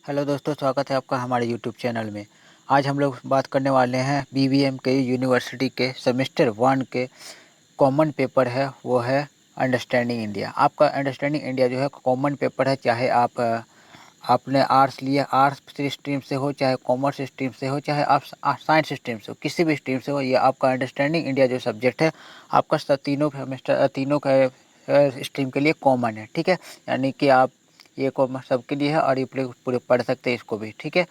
Hello दोस्तों, स्वागत है आपका हमारे यूट्यूब चैनल में। आज हम लोग बात करने वाले हैं बीवीएम के यूनिवर्सिटी के सेमेस्टर 1 के कॉमन पेपर है, वो है अंडरस्टैंडिंग इंडिया। आपका अंडरस्टैंडिंग इंडिया जो है कॉमन पेपर है, चाहे आपने आर्ट्स लिया, आर्ट्स स्ट्रीम से हो, चाहे कॉमर्स स्ट्रीम से हो, चाहे आप साइंस स्ट्रीम से हो, किसी भी स्ट्रीम से हो, ये आपका अंडरस्टैंडिंग इंडिया जो सब्जेक्ट है आपका तीनों सेमेस्टर तीनों का स्ट्रीम के लिए कॉमन है। ठीक है, यानी कि आप ये कॉमर्स सबके लिए है और ये पूरे पूरे पढ़ सकते हैं इसको भी। ठीक है,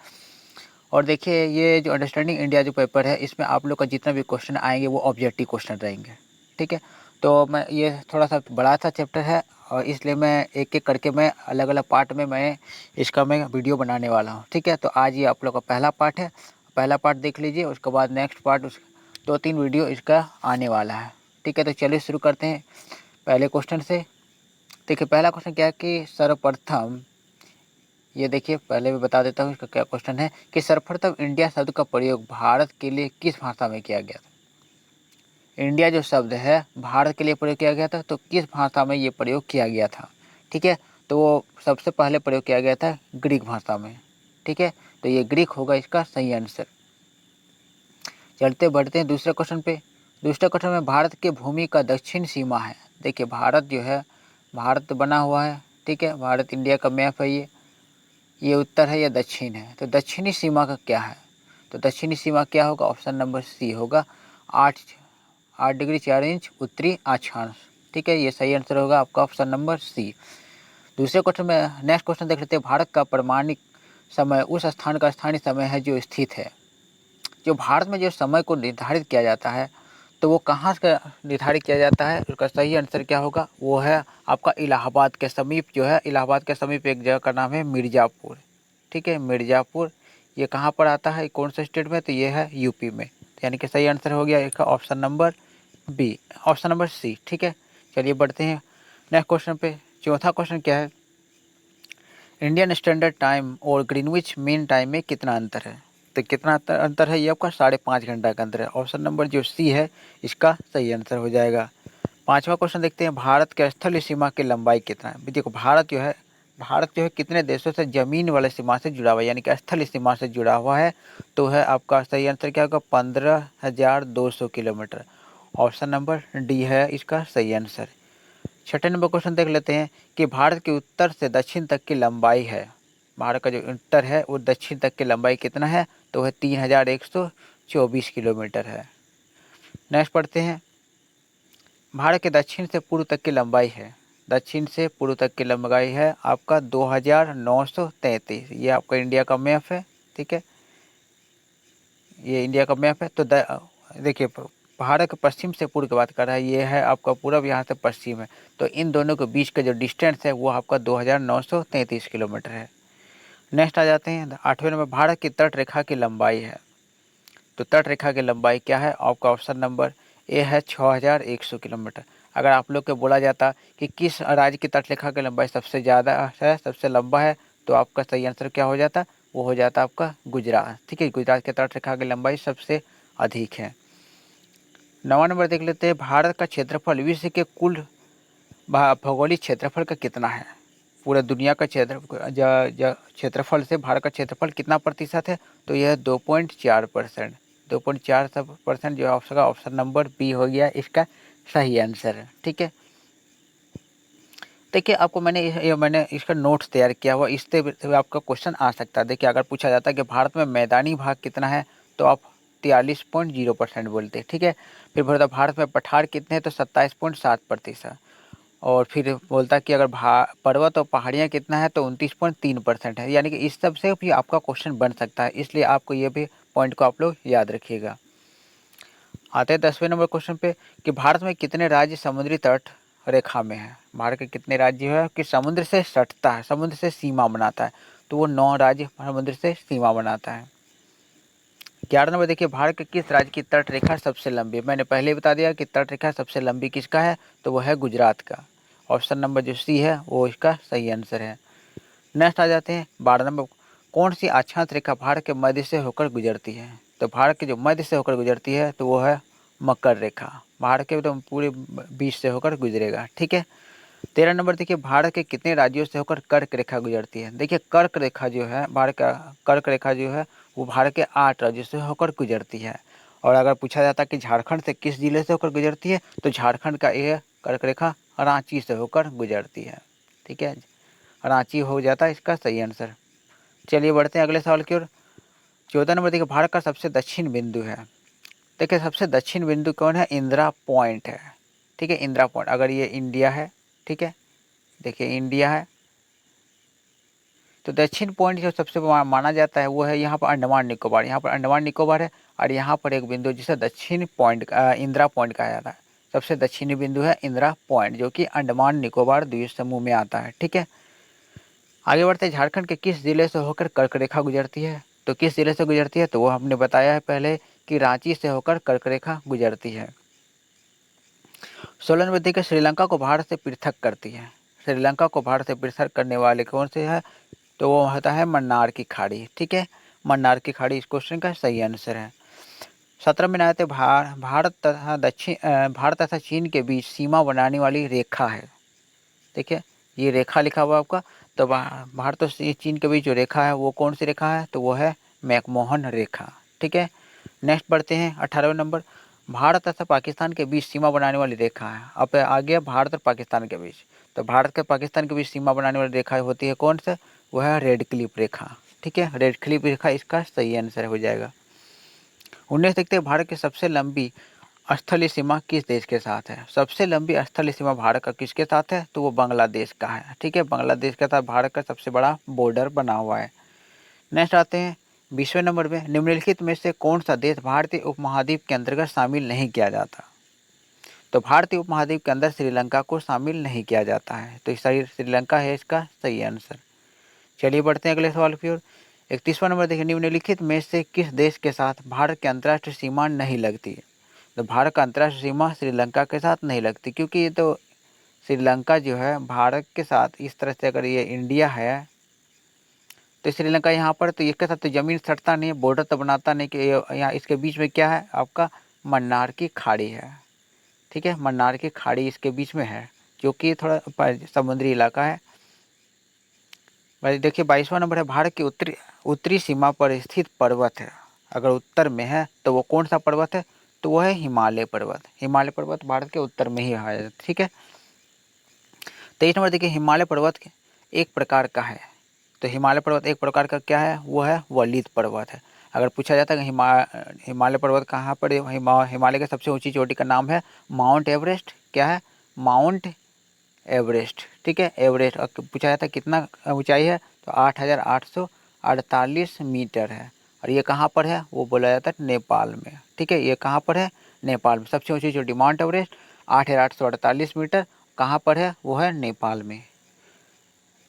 और देखिए ये जो अंडरस्टैंडिंग इंडिया जो पेपर है इसमें आप लोग का जितना भी क्वेश्चन आएंगे वो ऑब्जेक्टिव क्वेश्चन रहेंगे। ठीक है, तो मैं ये थोड़ा सा बड़ा सा चैप्टर है और इसलिए मैं एक एक करके मैं अलग अलग पार्ट में मैं वीडियो बनाने वाला हूँ। ठीक है, तो आज ये आप लोग का पहला पार्ट है, पहला पार्ट देख लीजिए, उसके बाद नेक्स्ट पार्ट उस 2-3 वीडियो इसका आने वाला है। ठीक है, तो चलिए शुरू करते हैं पहले क्वेश्चन से। देखिए पहला क्वेश्चन क्या है कि सर्वप्रथम, ये देखिए पहले भी बता देता हूँ इसका क्या क्वेश्चन है कि सर्वप्रथम इंडिया शब्द का प्रयोग भारत के लिए किस भाषा में किया गया था। इंडिया जो शब्द है भारत के लिए प्रयोग किया गया था, तो किस भाषा में ये प्रयोग किया गया था। ठीक है, तो वो सबसे पहले प्रयोग किया गया था ग्रीक भाषा में। ठीक है, तो ये ग्रीक होगा इसका सही आंसर। चलते बढ़ते हैं दूसरे क्वेश्चन पे। दूसरे क्वेश्चन में भारत की भूमि का दक्षिण सीमा है। देखिए भारत जो है, भारत बना हुआ है। ठीक है, भारत इंडिया का मैप है, ये उत्तर है या दक्षिण है, तो दक्षिणी सीमा का क्या है, तो दक्षिणी सीमा क्या होगा, ऑप्शन नंबर सी होगा 8 डिग्री 4 इंच उत्तरी अक्षांश। ठीक है, ये सही आंसर होगा आपका ऑप्शन नंबर सी। दूसरे क्वेश्चन में नेक्स्ट क्वेश्चन देख लेते हैं। भारत का प्रमाणिक समय उस स्थान का स्थानीय समय है जो स्थित है। जो भारत में जो समय को निर्धारित किया जाता है तो वो कहाँ से निर्धारित किया जाता है, उसका सही आंसर क्या होगा, वो है आपका इलाहाबाद के समीप जो है, इलाहाबाद के समीप एक जगह का नाम है मिर्ज़ापुर। ठीक है, मिर्ज़ापुर ये कहाँ पर आता है, कौन से स्टेट में, तो ये है यूपी में। यानी कि सही आंसर हो गया इसका option number B, option number C. ठीक है, चलिए बढ़ते हैं नेक्स्ट क्वेश्चन पे। चौथा क्वेश्चन क्या है, इंडियन स्टैंडर्ड टाइम और ग्रीनविच मीन टाइम में कितना अंतर है। तो कितना अंतर है, ये आपका 5.5 घंटा का अंतर है। ऑप्शन नंबर जो सी है इसका सही आंसर हो जाएगा। पांचवा क्वेश्चन देखते हैं, भारत के स्थलीय सीमा की लंबाई कितना है। देखो भारत जो है कितने देशों से जमीन वाले सीमा से जुड़ा हुआ है, यानी कि स्थलीय सीमा से जुड़ा हुआ है, तो है आपका सही आंसर क्या होगा, 15,200 किलोमीटर। ऑप्शन नंबर डी है इसका सही आंसर। छठे नंबर क्वेश्चन देख लेते हैं कि भारत के उत्तर से दक्षिण तक की लंबाई है, भारत का जो उत्तर है वो दक्षिण तक की लंबाई कितना है, तो वह 3,124 किलोमीटर है। नेक्स्ट पढ़ते हैं, भारत के दक्षिण से पूर्व तक की लंबाई है, दक्षिण से पूर्व तक की लंबाई है आपका 2,933। ये आपका इंडिया का मैप है। ठीक है, ये इंडिया का मैप है। तो देखिए भारत के पश्चिम से पूर्व की बात कर रहा है, ये है आपका पूरब, यहाँ से पश्चिम है, तो इन दोनों के बीच का जो डिस्टेंस है वो आपका 2,933 किलोमीटर है। नेक्स्ट आ जाते हैं 8वें नंबर, भारत की तट रेखा की लंबाई है, तो तट रेखा की लंबाई क्या है, आपका ऑप्शन नंबर ए है 6,100 किलोमीटर। अगर आप लोग को बोला जाता कि किस राज्य की तट रेखा की लंबाई सबसे ज़्यादा है, सबसे लंबा है, तो आपका सही आंसर क्या हो जाता, वो हो जाता आपका गुजरात। ठीक है, गुजरात के तट रेखा की लंबाई सबसे अधिक है। 9वां नंबर देख लेते हैं, भारत का क्षेत्रफल विश्व के कुल भौगोलिक क्षेत्रफल का कितना है। पूरा दुनिया का क्षेत्रफल से भारत का क्षेत्रफल कितना प्रतिशत है, तो यह 2.4%। 2.4% जो ऑप्शन का ऑप्शन नंबर बी हो गया इसका सही आंसर है। ठीक है, देखिए आपको मैंने इसका नोट्स तैयार किया हुआ, इससे भी आपका क्वेश्चन आ सकता है। देखिए अगर पूछा जाता है कि भारत में मैदानी भाग कितना है, तो आप 43.0% बोलते हैं। ठीक है, फिर बोलता भारत में पठार कितने हैं, तो 27.7%। और फिर बोलता कि अगर पर्वत और पहाड़ियाँ कितना है, तो 29.3% है। यानी कि इस सब से भी आपका क्वेश्चन बन सकता है, इसलिए आपको ये भी पॉइंट को आप लोग याद रखिएगा। आते हैं 10वें नंबर क्वेश्चन पे कि भारत में कितने राज्य समुद्री तट रेखा में है। भारत के कितने राज्य है कि समुद्र से सटता है, समुद्र से सीमा बनाता है, तो वो 9 राज्य समुद्र से सीमा बनाता है। 11 नंबर देखिए, भारत के किस राज्य की तट रेखा सबसे लंबी है। मैंने पहले ही बता दिया कि तट रेखा सबसे लंबी किसका है, तो वो है गुजरात का। ऑप्शन नंबर जो सी है वो इसका सही आंसर है। नेक्स्ट आ जाते हैं 12 नंबर, कौन सी अक्षांश रेखा भारत के मध्य से होकर गुजरती है। तो भारत के जो मध्य से होकर गुजरती है तो वो है मकर रेखा, भारत के एकदम पूरे बीच से होकर गुजरेगा। ठीक है, 13 नंबर देखिए, भारत के कितने राज्यों से होकर कर्क रेखा गुजरती है? देखिए कर्क रेखा जो है, भारत का कर्क रेखा जो है वो भारत के 8 राज्यों से होकर गुजरती है। और अगर पूछा जाता है कि झारखंड से किस जिले से होकर गुजरती है, तो झारखंड का ये कर्क रेखा रांची से होकर गुजरती है। ठीक है, रांची हो जाता है इसका सही आंसर। चलिए बढ़ते हैं अगले सवाल की ओर। 14 नंबर देखिए, भारत का सबसे दक्षिण बिंदु है। देखिए सबसे दक्षिण बिंदु कौन है? इंदिरा पॉइंट है। ठीक है, इंदिरा पॉइंट। अगर ये इंडिया है, ठीक है, देखिए इंडिया है, तो दक्षिण पॉइंट जो सबसे माना जाता है वो है यहाँ पर अंडमान निकोबार। यहाँ पर अंडमान निकोबार है और यहाँ पर एक बिंदु जिसे दक्षिण पॉइंट इंदिरा पॉइंट कहा जाता है। सबसे दक्षिणी बिंदु है इंदिरा पॉइंट, जो कि अंडमान निकोबार द्वीप समूह में आता है। ठीक है, आगे बढ़ते हैं। झारखंड के किस जिले से होकर कर्क रेखा गुजरती है? तो किस जिले से गुजरती है? तो वो हमने बताया है पहले कि रांची से होकर कर्क रेखा गुजरती है। 16 नंबर देखिए, श्रीलंका को भारत से पृथक करती है। श्रीलंका को भारत से पृथक करने वाले कौन से है? तो वो होता है मन्नार की खाड़ी। ठीक है, मन्नार की खाड़ी इस क्वेश्चन का सही आंसर है। 17 में आते भारत तथा चीन के बीच सीमा बनाने वाली रेखा है। देखिए ये रेखा लिखा हुआ आपका, तो भारत और चीन के बीच जो रेखा है वो कौन सी रेखा है? तो वो है मैकमोहन रेखा। ठीक है, नेक्स्ट बढ़ते हैं 18वें नंबर। भारत तथा पाकिस्तान के बीच सीमा बनाने वाली रेखा है। अब आ गया भारत और पाकिस्तान के बीच, तो भारत के पाकिस्तान के बीच सीमा बनाने वाली रेखा होती है कौन सा? वो है रेड क्लिफ रेखा। ठीक है, रेड क्लिफ रेखा इसका सही आंसर हो जाएगा। 19 देखते हैं, भारत की सबसे लंबी स्थलीय सीमा किस देश के साथ है? सबसे लंबी स्थलीय सीमा भारत का किसके साथ है? तो वो बांग्लादेश का है। ठीक है, बांग्लादेश के साथ भारत का सबसे बड़ा बॉर्डर बना हुआ है। नेक्स्ट आते हैं 20वें नंबर पे, निम्नलिखित में से कौन सा देश भारतीय उपमहाद्वीप के अंतर्गत शामिल नहीं किया जाता? तो भारतीय उपमहाद्वीप के अंदर श्रीलंका को शामिल नहीं किया जाता है, तो श्रीलंका है इसका सही आंसर। चलिए बढ़ते हैं अगले सवाल की ओर। 31वां नंबर देखिए, निम्नलिखित में से किस देश के साथ भारत की अंतर्राष्ट्रीय सीमा नहीं लगती है? तो भारत का अंतर्राष्ट्रीय सीमा श्रीलंका के साथ नहीं लगती, क्योंकि ये तो श्रीलंका जो है भारत के साथ इस तरह से, अगर ये इंडिया है तो श्रीलंका यहाँ पर, तो इसके साथ तो ज़मीन सटता नहीं है, बॉर्डर तो बनाता नहीं कि यहाँ इसके बीच में क्या है आपका? मन्नार की खाड़ी है। ठीक है, मन्नार की खाड़ी इसके बीच में है, जो कि थोड़ा समुद्री इलाका है। भाई देखिए 22वां नंबर है, भारत की उत्तरी उत्तरी सीमा पर स्थित पर्वत है। अगर उत्तर में है तो वो कौन सा पर्वत है? तो वो है हिमालय पर्वत। हिमालय पर्वत भारत के उत्तर में ही है। ठीक है, 23 नंबर देखिए, हिमालय पर्वत एक प्रकार का है। तो हिमालय पर्वत एक प्रकार का क्या है? वो है वलित पर्वत है। अगर पूछा जाता है कि हिमालय पर्वत कहाँ पर है? हिमालय की सबसे ऊंची चोटी का नाम है माउंट एवरेस्ट। क्या है? Mount Everest. ठीक है, एवरेस्ट। और पूछा जाता है कितना ऊंचाई है? तो 8,848 मीटर है। और ये कहाँ पर है? वो बोला जाता है नेपाल में। ठीक है, ये कहाँ पर है? नेपाल में। सबसे ऊंची चोटी माउंट एवरेस्ट 8,848 मीटर, कहाँ पर है? वो है नेपाल में।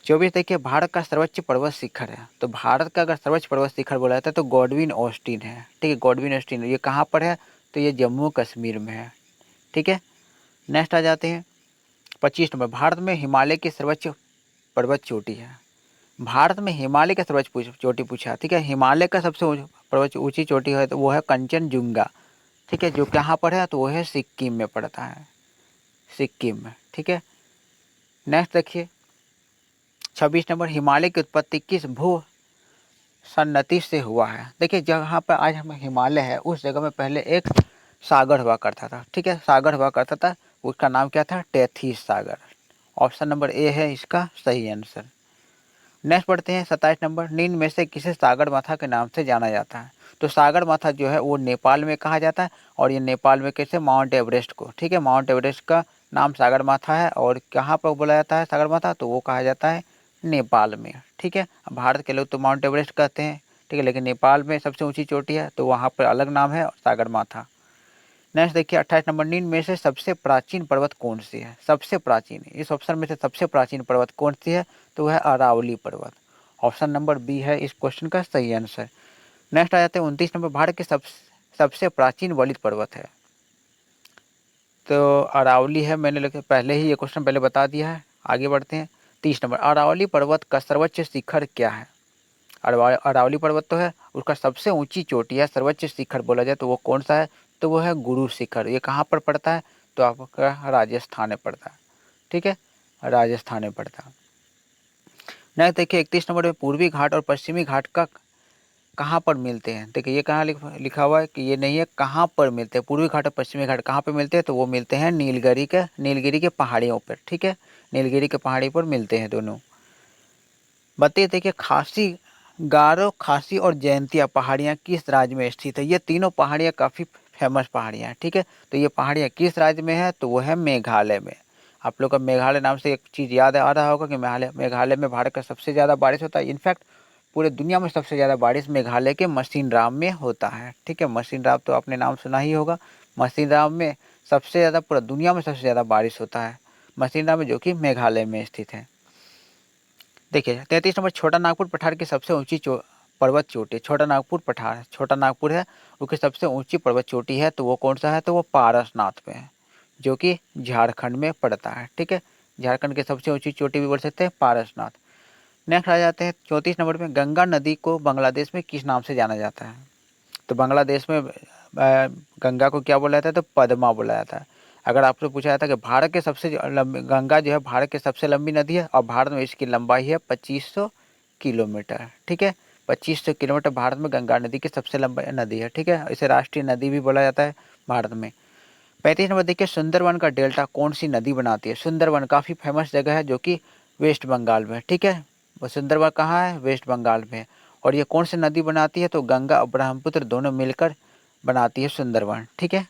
24 देखिए, भारत का सर्वोच्च पर्वत शिखर है। तो भारत का अगर सर्वोच्च पर्वत शिखर बोला जाता है तो गॉडविन ऑस्टिन है। ठीक है, गॉडविन ऑस्टिन। ये कहाँ पर है? तो ये जम्मू कश्मीर में है। ठीक है, नेक्स्ट आ जाते हैं 25 नंबर, भारत में हिमालय की सर्वोच्च पर्वत चोटी है। भारत में हिमालय का सर्वोच्च चोटी पूछा। ठीक है, हिमालय का सबसे पर्वत ऊंची चोटी है तो वो है कंचनजुंगा। ठीक है, जो कहाँ पर है? तो वो है सिक्किम में पड़ता है, सिक्किम में। ठीक है, नेक्स्ट देखिए 26 नंबर, हिमालय की उत्पत्ति किस भू सन्नति से हुआ है? देखिए जहाँ पर आज हम हिमालय है उस जगह में पहले एक सागर हुआ करता था। ठीक है, सागर हुआ करता था, उसका नाम क्या था? टेथीस सागर। ऑप्शन नंबर ए है इसका सही आंसर। नेक्स्ट पढ़ते हैं 27 नंबर, निम्न में से किसे सागर माथा के नाम से जाना जाता है? तो सागर माथा जो है वो नेपाल में कहा जाता है, और ये नेपाल में कैसे? माउंट एवरेस्ट को। ठीक है, माउंट एवरेस्ट का नाम सागर माथा है, और कहाँ पर बोला जाता है सागर माथा? तो वो कहा जाता है नेपाल में। ठीक है, भारत के लोग तो माउंट एवरेस्ट कहते हैं, ठीक है, लेकिन नेपाल में सबसे ऊंची चोटी है तो वहाँ पर अलग नाम है सागर माथा। नेक्स्ट देखिए 28 नंबर, निम्न में से सबसे प्राचीन पर्वत कौन सी है? सबसे प्राचीन, इस ऑप्शन में से सबसे प्राचीन पर्वत कौन सी है? तो वह है अरावली पर्वत। ऑप्शन नंबर बी है इस क्वेश्चन का सही आंसर। नेक्स्ट आ जाते हैं 29 नंबर, भारत के सबसे प्राचीन वलित पर्वत है। तो अरावली है, मैंने लेके पहले ही ये क्वेश्चन पहले बता दिया है। आगे बढ़ते हैं 30 नंबर, अरावली पर्वत का सर्वोच्च शिखर क्या है? अरावली पर्वत तो है, उसका सबसे ऊंची चोटी है, सर्वोच्च शिखर बोला जाए तो वो कौन सा है? तो वो है गुरु शिखर। ये कहाँ पर पड़ता है? तो आपका राजस्थान में पड़ता है। ठीक है, राजस्थान में पड़ता है। नेक्स्ट देखिए 31 नंबर में पूर्वी घाट और पश्चिमी घाट का कहाँ पर मिलते हैं। देखिए ये कहाँ लिखा हुआ है कि ये नहीं है, कहाँ पर मिलते हैं। पूर्वी घाट और पश्चिमी घाट कहाँ पर मिलते हैं, तो वो मिलते हैं नीलगिरी के पहाड़ियों पर। ठीक है, नीलगिरी के पहाड़ी पर मिलते हैं दोनों। बताइए देखिए खासी, गारो, खासी और जयंतिया पहाड़ियाँ किस राज्य में स्थित है। ये तीनों पहाड़ियाँ काफ़ी फेमस पहाड़ियाँ हैं। ठीक है, तो ये पहाड़ियाँ किस राज्य में है, तो वो है मेघालय में। आप लोग का मेघालय नाम से एक चीज़ याद आ रहा होगा कि मेघालय में भारत का सबसे ज़्यादा बारिश होता है। इनफैक्ट पूरे दुनिया में सबसे ज़्यादा बारिश मेघालय के मशीनराम में होता है। ठीक है, मशीनराम तो आपने नाम सुना ही होगा। मशीनराम में सबसे ज़्यादा, पूरा दुनिया में सबसे ज़्यादा बारिश होता है मशीनराम में, जो कि मेघालय में स्थित है। देखिए 33 नंबर, छोटा नागपुर पठार की सबसे ऊंची पर्वत चोटी। छोटा नागपुर पठार, छोटा नागपुर है, उसकी सबसे ऊंची पर्वत चोटी है, तो वो कौन सा है, तो वो पारसनाथ पे है, जो कि झारखंड में पड़ता है। ठीक है, झारखंड की सबसे ऊंची चोटी भी बोल सकते हैं पारसनाथ। नेक्स्ट आ जाते हैं 34 नंबर में, गंगा नदी को बांग्लादेश में किस नाम से जाना जाता है। तो बांग्लादेश में गंगा को क्या बोला जाता है, तो पद्मा बोला जाता है। अगर आपसे पूछा जाता है कि भारत के सबसे लंबी, गंगा जो है भारत की सबसे लंबी नदी है और भारत में इसकी लंबाई है 2500 किलोमीटर। ठीक है, 2500 किलोमीटर भारत में गंगा नदी की सबसे लंबी नदी है। ठीक है, इसे राष्ट्रीय नदी भी बोला जाता है भारत में। 35 नंबर देखिए, सुंदरवन का डेल्टा कौन सी नदी बनाती है। सुंदरवन काफ़ी फेमस जगह है, जो कि वेस्ट बंगाल में। ठीक है, वो सुंदरवन कहाँ है, वेस्ट बंगाल में। और ये कौन सी नदी बनाती है, तो गंगा और ब्रह्मपुत्र दोनों मिलकर बनाती है सुंदरवन। ठीक है,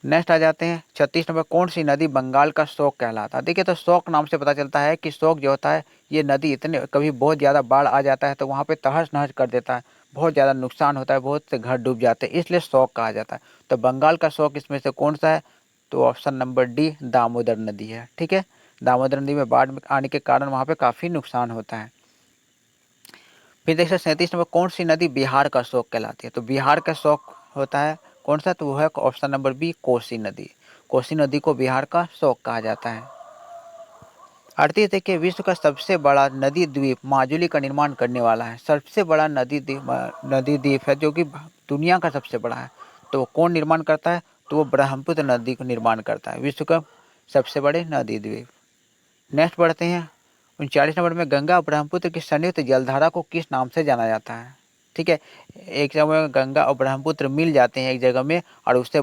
नेक्स्ट आ जाते हैं 36 नंबर, कौन सी नदी बंगाल का शोक कहलाता है। देखिए तो शोक नाम से पता चलता है कि शोक जो होता है, ये नदी इतने, कभी बहुत ज़्यादा बाढ़ आ जाता है तो वहाँ पे तहस नहस कर देता है, बहुत ज़्यादा नुकसान होता है, बहुत से घर डूब जाते हैं, इसलिए शोक कहा जाता है। तो बंगाल का शोक इसमें से कौन सा है, तो ऑप्शन नंबर डी दामोदर नदी है। ठीक है, दामोदर नदी में बाढ़ आने के कारण वहाँ पे काफ़ी नुकसान होता है। फिर देखिए 37 नंबर, कौन सी नदी बिहार का शोक कहलाती है। तो बिहार का शोक होता है कौन सा, तो वो है ऑप्शन नंबर बी कोसी नदी। कोसी नदी को बिहार का शोक कहा जाता है। 38 देखिए, विश्व का सबसे बड़ा नदी द्वीप माजुली का निर्माण करने वाला है। सबसे बड़ा नदी द्वीप है, जो कि दुनिया का सबसे बड़ा है, तो वो कौन निर्माण करता है, तो वो ब्रह्मपुत्र नदी को निर्माण करता है, विश्व का सबसे बड़े नदी द्वीप। नेक्स्ट बढ़ते हैं 39 नंबर में, गंगा और ब्रह्मपुत्र की संयुक्त जलधारा को किस नाम से जाना जाता है। ठीक है, एक समय में गंगा और ब्रह्मपुत्र मिल जाते हैं एक जगह में, और उससे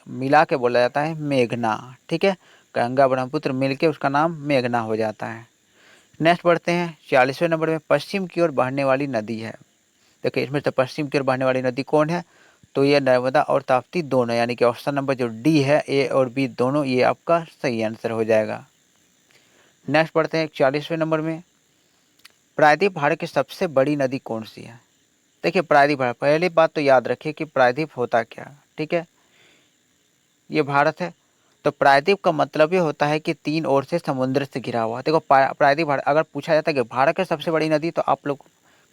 मिला के बोला जाता है मेघना। ठीक है, गंगा ब्रह्मपुत्र मिल के उसका नाम मेघना हो जाता है। नेक्स्ट बढ़ते हैं 40वें नंबर में, पश्चिम की ओर बहने वाली नदी है। देखिए इसमें से पश्चिम की ओर बहने वाली नदी कौन है, तो ये नर्मदा और ताप्ती दोनों, यानी कि ऑप्शन नंबर जो डी है, ए और बी दोनों, ये आपका सही आंसर हो जाएगा। नेक्स्ट पढ़ते हैं 41वें नंबर में, प्रायद्वीप भारत की सबसे बड़ी नदी कौन सी है। देखिए प्रायद्वीप भारत, पहली बात तो याद रखिए कि प्रायद्वीप होता क्या। ठीक है, ये भारत है, तो प्रायद्वीप का मतलब ये होता है कि तीन ओर से समुद्र से घिरा हुआ। देखो प्रायद्वीप भारत, अगर पूछा जाता है कि भारत की सबसे बड़ी नदी, तो आप लोग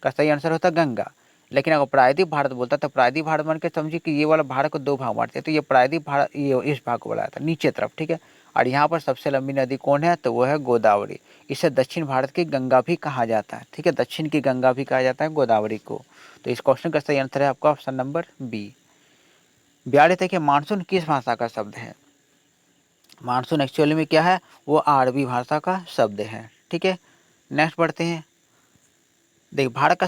का सही आंसर होता है गंगा। लेकिन अगर प्रायद्वीप भारत बोलता तो प्रायद्वीप भारत मान के समझिए कि ये वाला भारत को दो भाग बांटते हैं, तो ये प्रायद्वीप भारत, ये इस भाग को बोला जाता है नीचे तरफ। ठीक है, और यहाँ पर सबसे लंबी नदी कौन है, तो वो है गोदावरी। इसे दक्षिण भारत की गंगा भी कहा जाता है। ठीक है, दक्षिण की गंगा भी कहा जाता है गोदावरी को। तो इस क्वेश्चन का सही आंसर है आपका ऑप्शन नंबर बी। 42 देखिए, मानसून किस भाषा का शब्द है। मानसून एक्चुअली में क्या है, वो अरबी भाषा का शब्द है। ठीक है, नेक्स्ट बढ़ते हैं। देख भारत का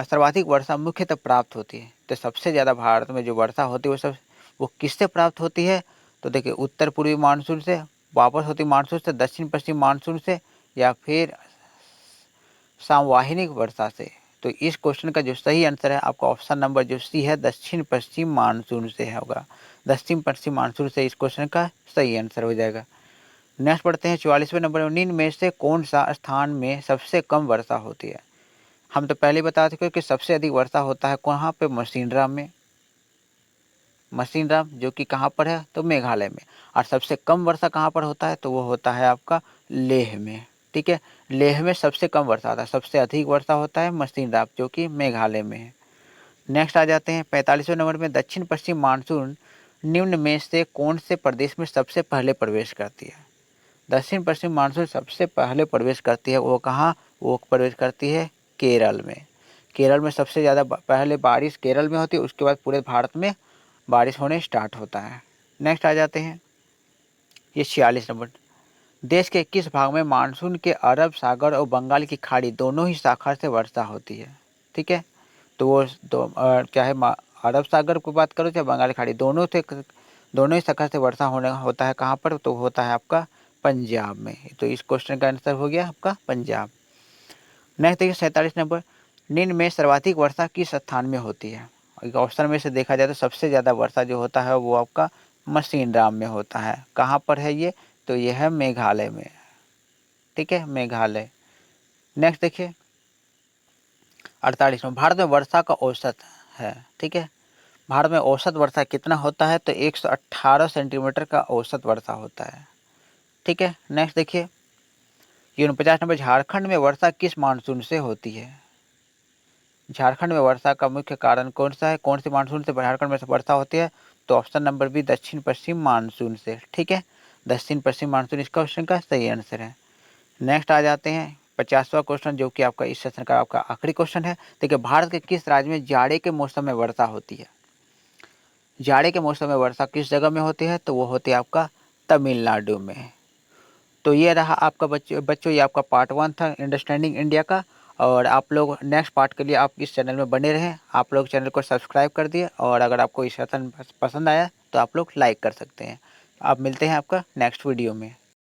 सर्वाधिक वर्षा मुख्यतः प्राप्त होती है, तो सबसे ज़्यादा भारत में जो वर्षा होती है वो किससे प्राप्त होती है, तो देखिए उत्तर पूर्वी मानसून से, वापस होती मानसून से, दक्षिण पश्चिम मानसून से, या फिर सामवाहिनिक वर्षा से। तो इस क्वेश्चन का जो सही आंसर है आपका ऑप्शन नंबर जो सी है, दक्षिण पश्चिम मानसून से होगा। दक्षिण पश्चिम मानसून से इस क्वेश्चन का सही आंसर हो जाएगा। नेक्स्ट पढ़ते हैं 44वें नंबर में, निम्न में से कौन सा स्थान में सबसे कम वर्षा होती है। हम तो पहले बता चुके कि सबसे अधिक वर्षा होता है कहाँ पे, मशीनराम में। मशीनराम जो कि कहाँ पर है, तो मेघालय में। और सबसे कम वर्षा कहाँ पर होता है, तो वो होता है आपका लेह में। ठीक है, लेह में सबसे कम वर्षा होता है, सबसे अधिक वर्षा होता है मशीनराम, जो कि मेघालय में है। नेक्स्ट आ जाते हैं 45वें नंबर में, दक्षिण पश्चिम मानसून निम्न में से कौन से प्रदेश में सबसे पहले प्रवेश करती है। दक्षिण पश्चिम मानसून सबसे पहले प्रवेश करती है, वो कहाँ, वो प्रवेश करती है केरल में। केरल में सबसे ज़्यादा पहले बारिश केरल में होती है, उसके बाद पूरे भारत में बारिश होने स्टार्ट होता है। नेक्स्ट आ जाते हैं ये 46 नंबर, देश के किस भाग में मानसून के अरब सागर और बंगाल की खाड़ी दोनों ही शाखा से वर्षा होती है? ठीक है, तो वो चाहे अरब सागर की बात करो चाहे बंगाल की खाड़ी, दोनों ही शाखा से वर्षा होने होता है कहाँ पर? तो होता है आपका पंजाब में। तो इस क्वेश्चन का आंसर हो गया आपका पंजाब। नेक्स्ट देखिए 47 नंबर, निम्न में सर्वाधिक वर्षा किस स्थान में होती है? ऑप्शन में से देखा जाए तो सबसे ज़्यादा वर्षा जो होता है वो आपका मसीनराम में होता है। कहाँ पर है ये? तो ये है मेघालय में। ठीक है, मेघालय। नेक्स्ट देखिए 48 में, भारत में वर्षा का औसत है। ठीक है, भारत में औसत वर्षा कितना होता है? तो 118 सेंटीमीटर का औसत वर्षा होता है। ठीक है, नेक्स्ट देखिए ये 49 नंबर, झारखंड में वर्षा किस मानसून से होती है? झारखंड में वर्षा का मुख्य कारण कौन सा है? कौन सी मानसून से झारखंड में वर्षा होती है? तो ऑप्शन नंबर बी, दक्षिण पश्चिम मानसून से। ठीक है, दक्षिण पश्चिम मानसून इसका क्वेश्चन का सही आंसर है। नेक्स्ट आ जाते हैं 50वां क्वेश्चन, जो कि आपका इस सेशन का आपका आखिरी क्वेश्चन है। देखिए, भारत के किस राज्य में जाड़े के मौसम में वर्षा होती है? जाड़े के मौसम में वर्षा किस जगह में होती है? तो वो होती है आपका तमिलनाडु में। तो ये रहा आपका बच्चों, ये आपका पार्ट 1 था अंडरस्टैंडिंग इंडिया का। और आप लोग नेक्स्ट पार्ट के लिए आप इस चैनल में बने रहें। आप लोग चैनल को सब्सक्राइब कर दिए, और अगर आपको इस सेशन पसंद आया तो आप लोग लाइक कर सकते हैं। आप मिलते हैं आपका नेक्स्ट वीडियो में।